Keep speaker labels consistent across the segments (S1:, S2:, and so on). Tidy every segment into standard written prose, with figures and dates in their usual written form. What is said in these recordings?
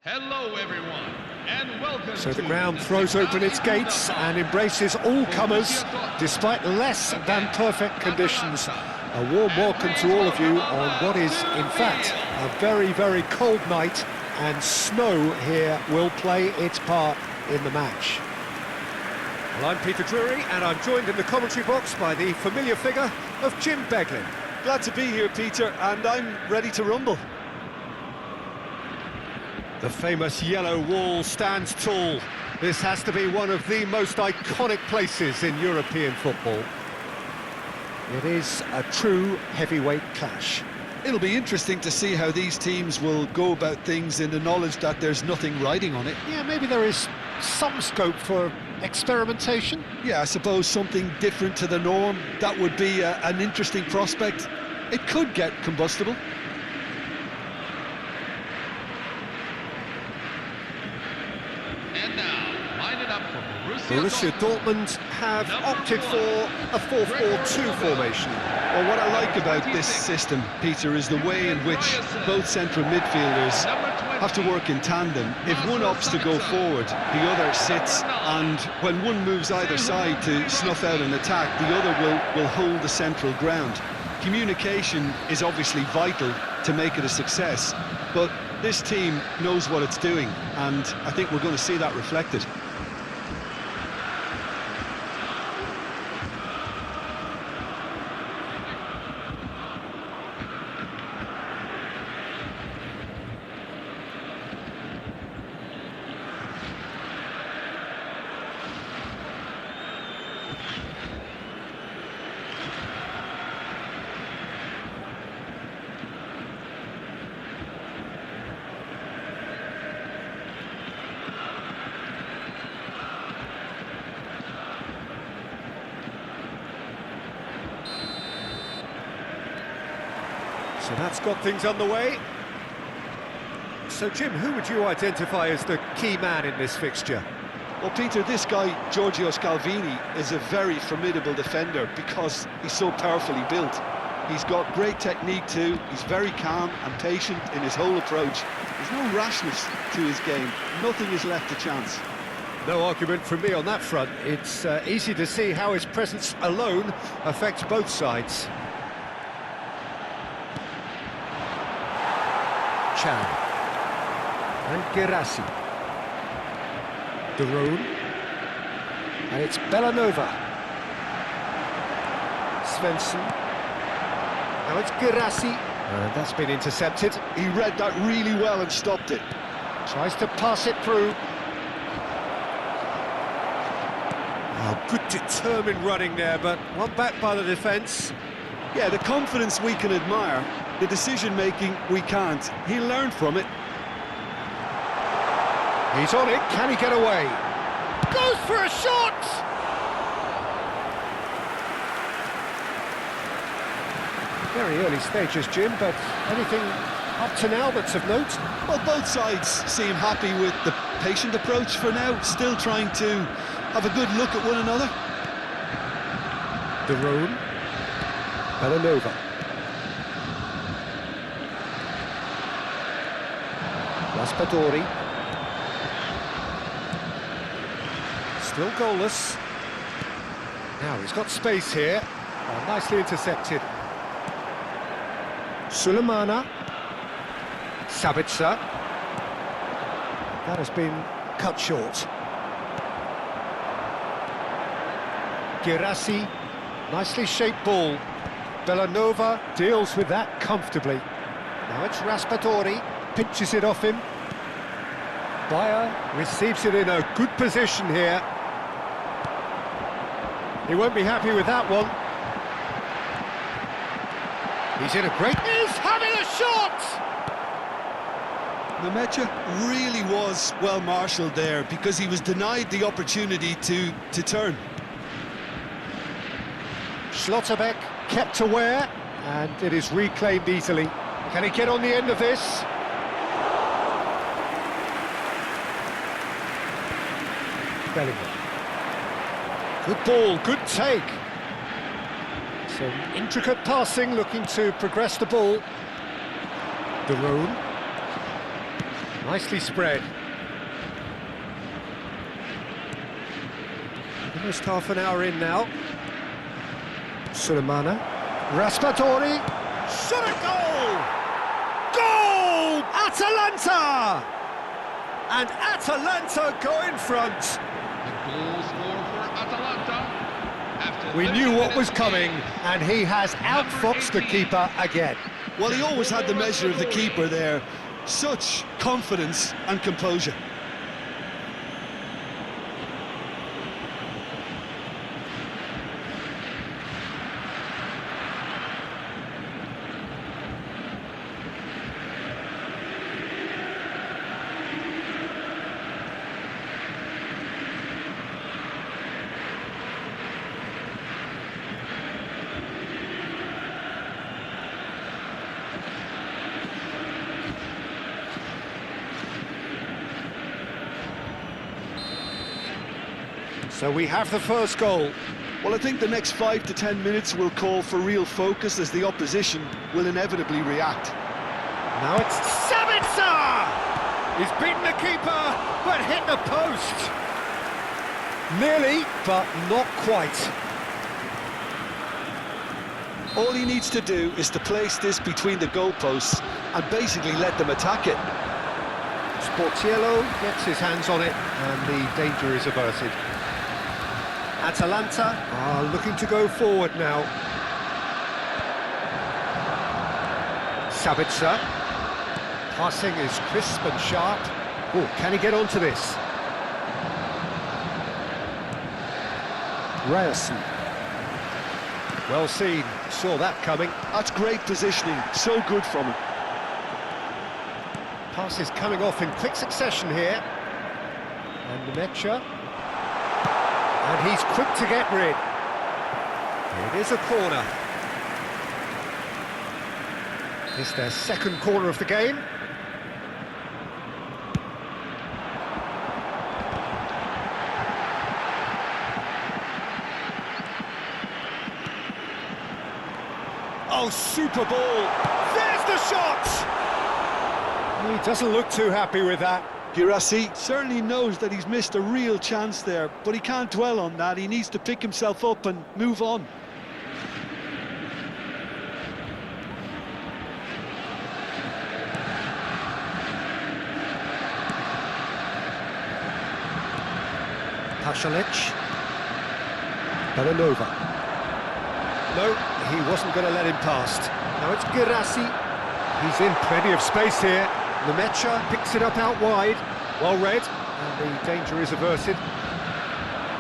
S1: Hello everyone, and welcome.
S2: So the ground throws open its gates and embraces all comers, despite less than perfect conditions. A warm welcome to all of you on what is, in fact, a very, very cold night, and snow here will play its part in the match. Well, I'm Peter Drury, and I'm joined in the commentary box by the familiar figure of Jim Beglin.
S3: Glad to be here, Peter, and I'm ready to rumble.
S2: The famous yellow wall stands tall. This has to be one of the most iconic places in European football. It is a true heavyweight clash.
S3: It'll be interesting to see how these teams will go about things in the knowledge that there's nothing riding on it.
S2: Yeah, maybe there is some scope for experimentation.
S3: Yeah, I suppose something different to the norm. That would be an interesting prospect. It could get combustible.
S1: And now, line it up for
S2: Borussia Dortmund have opted for a 4-4-2 formation.
S3: Well, what I like about this system, Peter, is the way in which both central midfielders have to work in tandem. If one opts to go forward, the other sits, and when one moves either side to snuff out an attack, the other will hold the central ground. Communication is obviously vital to make it a success, but this team knows what it's doing, and I think we're going to see that reflected.
S2: So that's got things underway. So, Jim, who would you identify as the key man in this fixture?
S3: Well, Peter, this guy, Giorgio Scalvini, is a very formidable defender because he's so powerfully built. He's got great technique too, he's very calm and patient in his whole approach. There's no rashness to his game, nothing is left to chance.
S2: No argument from me on that front. It's easy to see how his presence alone affects both sides. Chan and Gerassi, De Roon, and it's Bellanova, Svensson, now it's Gerassi, and that's been intercepted.
S3: He read that really well and stopped it.
S2: Tries to pass it through. Oh, good determined running there, but one back by the defence.
S3: Yeah, the confidence we can admire, the decision-making we can't. He learned from it.
S2: He's on it, can he get away? Goes for a shot! Very early stages, Jim, but anything up to now that's of note?
S3: Well, both sides seem happy with the patient approach for now, still trying to have a good look at one another.
S2: De Roon, Bellanova. Raspadori. Still goalless. Now he's got space here. Oh, nicely intercepted. Sulemana. Sabitzer. That has been cut short. Gerassi. Nicely shaped ball. Bellanova deals with that comfortably. Now it's Raspadori. Pinches it off him. Bayer receives it in a good position here. He won't be happy with that one. He's in a great... He's having a shot!
S3: Nemecha really was well marshalled there because he was denied the opportunity to turn.
S2: Schlotterbeck kept aware, and it is reclaimed easily. Can he get on the end of this? Bellingham. Good ball, good take. Some intricate passing, looking to progress the ball. De Roon. Nicely spread. Almost half an hour in now. Sulemana. Raspadori. Shot a goal! Goal! Atalanta! And Atalanta go in front.
S1: The goal score for Atalanta. After
S2: We
S1: 30
S2: knew what was
S1: minutes of
S2: coming,
S1: game,
S2: and he has outfoxed the keeper again.
S3: Well, he always had the measure of the keeper there. Such confidence and composure.
S2: So we have the first goal.
S3: Well, I think the next 5 to 10 minutes will call for real focus as the opposition will inevitably react.
S2: Now it's Sabitzer! He's beaten the keeper, but hit the post. Nearly, but not quite.
S3: All he needs to do is to place this between the goalposts and basically let them attack it.
S2: Sportiello gets his hands on it, and the danger is averted. Atalanta are looking to go forward now. Sabitzer. Passing is crisp and sharp. Oh, can he get onto this? Ryerson. Well seen, saw that coming.
S3: That's great positioning, so good from him.
S2: Pass is coming off in quick succession here. And Nemecha. And he's quick to get rid. It is a corner. It's their second corner of the game. Oh, super ball. There's the shot! He doesn't look too happy with that.
S3: Girassi certainly knows that he's missed a real chance there, but he can't dwell on that. He needs to pick himself up and move on.
S2: Pasalic. Belanova. No, he wasn't going to let him past. Now it's Girassi. He's in plenty of space here. Nemecha picks it up out wide. Well read, and the danger is averted.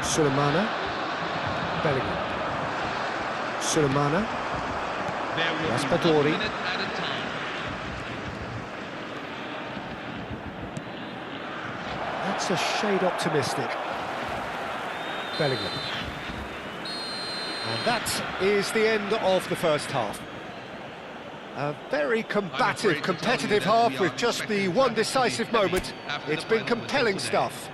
S2: Sulemana. Bellingham. Sulemana. Raspadori. That's a shade optimistic. Bellingham. And that is the end of the first half. A very combative, competitive half with just the one decisive moment. It's been compelling stuff.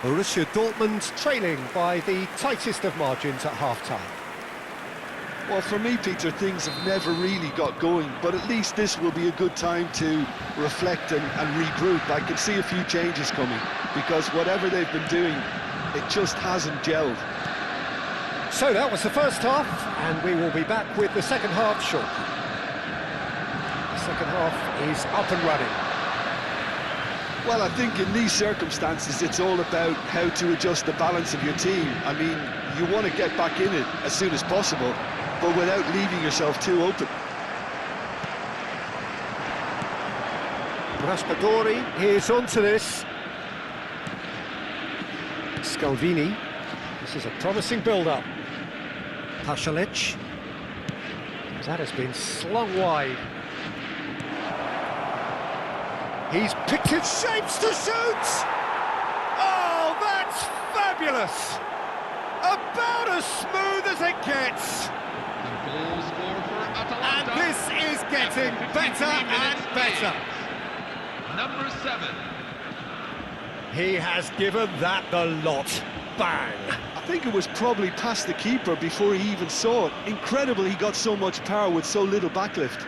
S2: Borussia Dortmund trailing by the tightest of margins at half-time.
S3: Well, for me, Peter, things have never really got going, but at least this will be a good time to reflect and regroup. I can see a few changes coming, because whatever they've been doing, it just hasn't gelled.
S2: So that was the first half, and we will be back with the second half shortly. The second half is up and running.
S3: Well, I think in these circumstances, it's all about how to adjust the balance of your team. I mean, you want to get back in it as soon as possible, but without leaving yourself too open.
S2: Raspadori is onto this. Scalvini. This is a promising build-up. Pasalic. That has been slung wide. He's picked his shapes to shoot! Oh, that's fabulous! About as smooth as it gets!
S1: The goal score for Atalanta.
S2: And this is getting better and better.
S1: Number 7.
S2: He has given that the lot. Bang!
S3: I think it was probably past the keeper before he even saw it. Incredible he got so much power with so little backlift.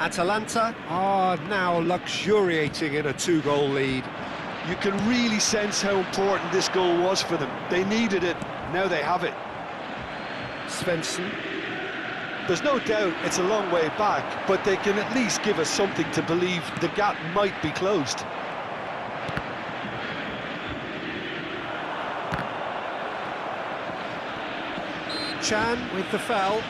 S2: Atalanta are now luxuriating in a 2-goal lead.
S3: You can really sense how important this goal was for them. They needed it, now they have it.
S2: Svensson.
S3: There's no doubt it's a long way back, but they can at least give us something to believe the gap might be closed.
S2: Chan with the foul.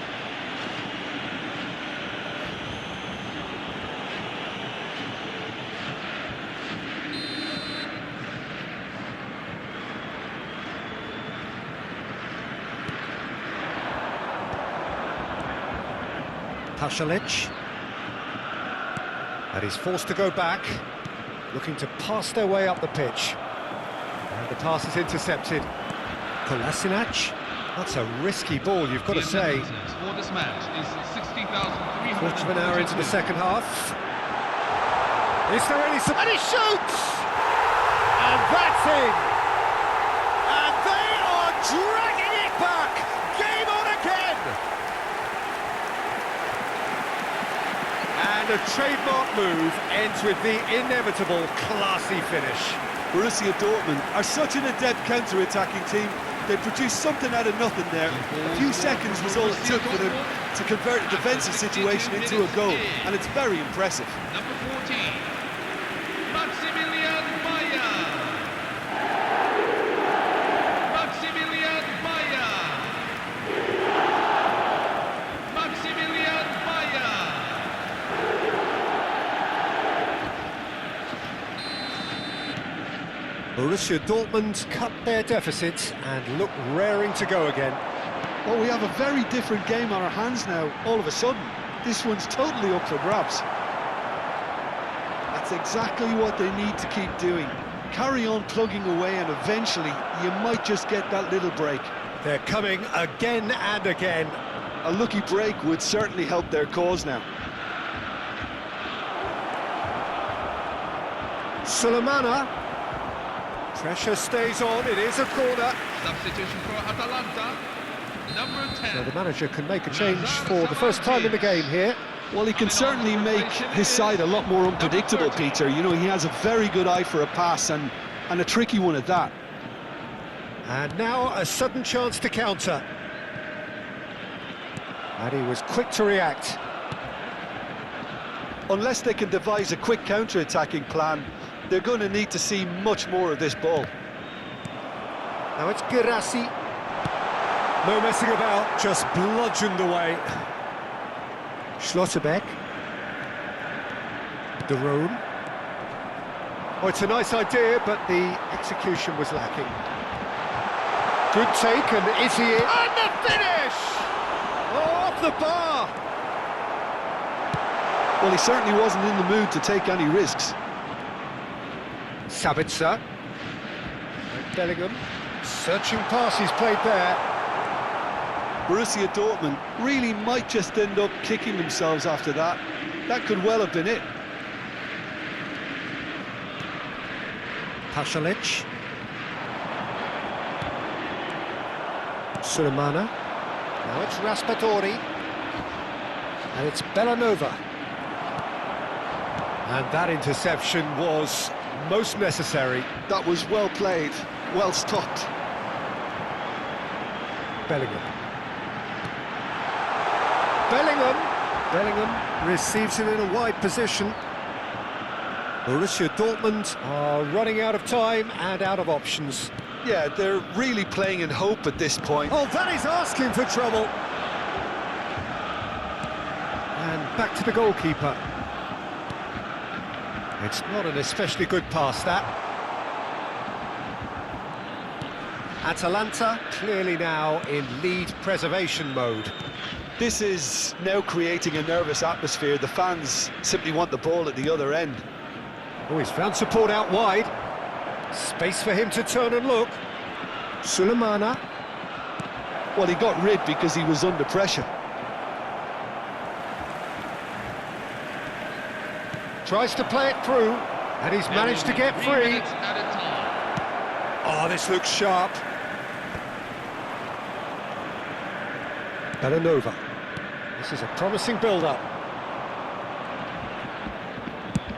S2: Pasalic. And he's forced to go back, looking to pass their way up the pitch. And the pass is intercepted. Kolasinac. That's a risky ball, you've got to say.
S1: For this match is 60,300.
S2: Quarter of an hour into the second half. Is there any... And he shoots! And that's in! And they are dragging it back! Game on again! And a trademark move ends with the inevitable classy finish.
S3: Borussia Dortmund are such an adept counter-attacking team. They produced something out of nothing there. A few seconds was all it took for them to convert a defensive situation into a goal, and it's very impressive.
S1: Number 14, Maximilian Bayer. Maximilian Bayer. Maximilian Bayer.
S2: Borussia Dortmund cut their deficit and look raring to go again.
S3: Well, we have a very different game on our hands now, all of a sudden. This one's totally up for grabs. That's exactly what they need to keep doing. Carry on plugging away, and eventually you might just get that little break.
S2: They're coming again and again.
S3: A lucky break would certainly help their cause now.
S2: Sulemana. Pressure stays on, it is a corner.
S1: Substitution for Atalanta, number 10.
S2: So the manager can make a change for the first time in the game here.
S3: Well, he can certainly make his side a lot more unpredictable, Peter. You know, he has a very good eye for a pass, and a tricky one at that.
S2: And now a sudden chance to counter. And he was quick to react.
S3: Unless they can devise a quick counter-attacking plan, they're going to need to see much more of this ball.
S2: Now it's Girassi. No messing about, just bludgeoned away. Schlotterbeck. De Roon. Oh, it's a nice idea, but the execution was lacking. Good take, and is he in? And the finish! Oh, off the bar!
S3: Well, he certainly wasn't in the mood to take any risks.
S2: Sabitzer. And Bellingham. Searching passes played there.
S3: Borussia Dortmund really might just end up kicking themselves after that. That could well have been it.
S2: Pasalic. Sulemana. Now it's Raspadori. And it's Bellanova. And that interception was most necessary.
S3: That was well played, well stopped.
S2: Bellingham receives it in a wide position. Borussia Dortmund are running out of time and out of options.
S3: Yeah, they're really playing in hope at this point.
S2: Oh, that is asking for trouble. And back to the goalkeeper. It's not an especially good pass, that. Atalanta clearly now in lead preservation mode.
S3: This is now creating a nervous atmosphere. The fans simply want the ball at the other end.
S2: Oh, he's found support out wide. Space for him to turn and look. Sulemana.
S3: Well, he got rid because he was under pressure.
S2: Tries to play it through, and he's managed to get free. Oh, this looks sharp. Bellanova. This is a promising build-up.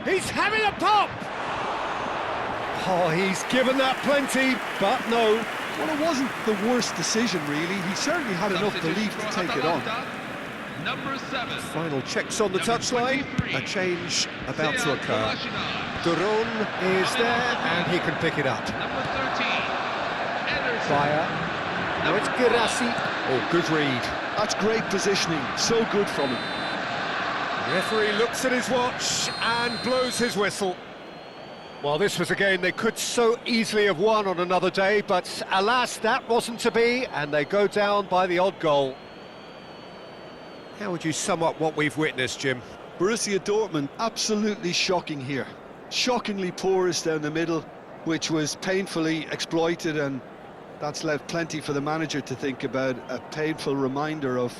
S2: He's having a pop! Oh, he's given that plenty, but no.
S3: Well, it wasn't the worst decision, really. He certainly had enough belief to take it on.
S1: Number 7.
S2: Final checks on the touchline. A change about to occur. Duron is there, and he can pick it up.
S1: Number 13.
S2: Fire. Now it's Girassi. Oh, good read.
S3: That's great positioning. So good from him.
S2: The referee looks at his watch and blows his whistle. Well, this was a game they could so easily have won on another day, but alas, that wasn't to be, and they go down by the odd goal. How would you sum up what we've witnessed, Jim?
S3: Borussia Dortmund, absolutely shocking here. Shockingly porous down the middle, which was painfully exploited, and that's left plenty for the manager to think about. A painful reminder of